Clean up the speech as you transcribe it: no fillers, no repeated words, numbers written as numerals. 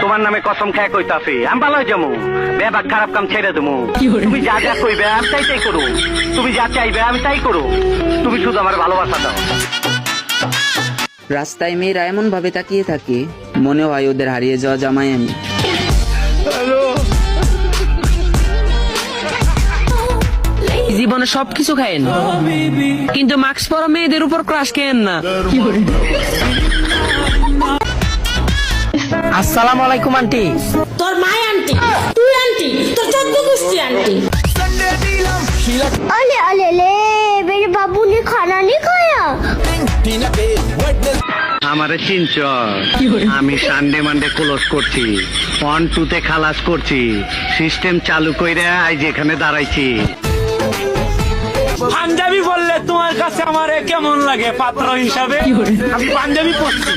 তোমার নামে কসম খেয়ে কইতাছি আমি ভালো যাবো, বেবাক খারাপ কাম ছেড়ে দেবো। তুমি যা যা কইবে আমি তাই তাই করো, তুমি যা চাইবে আমি তাই করো, তুমি শুধু আমার ভালোবাসা দাও। রাস্তায় মেয়েরা এমন ভাবে তাকিয়ে থাকে, মনে হয় ওদের হারিয়ে যাওয়া জামাই আমি। জীবনে সবকিছু খায়েন, কিন্তু মাস্ক পরা মেয়েদের উপর ক্রাশ খেয়েন না। আসসালামু আলাইকুম আন্টি। তোর মাই আন্টি, তুই আন্টি, তোর চোদ্দ গোষ্ঠী আন্টি। अले अले ले मेरे बाबू ने खाना नहीं खाया। আমারে চিনচ, আমি সানডে মানডে ক্লোজ করছি, 1-2 খালাস করছি, সিস্টেম চালু কইরা আজ এখানে দাঁড়াইছি। পাঞ্জাবি বললে তোমার কাছে আমার কেমন লাগে পাত্র হিসাবে? আমি পাঞ্জাবি পরছি।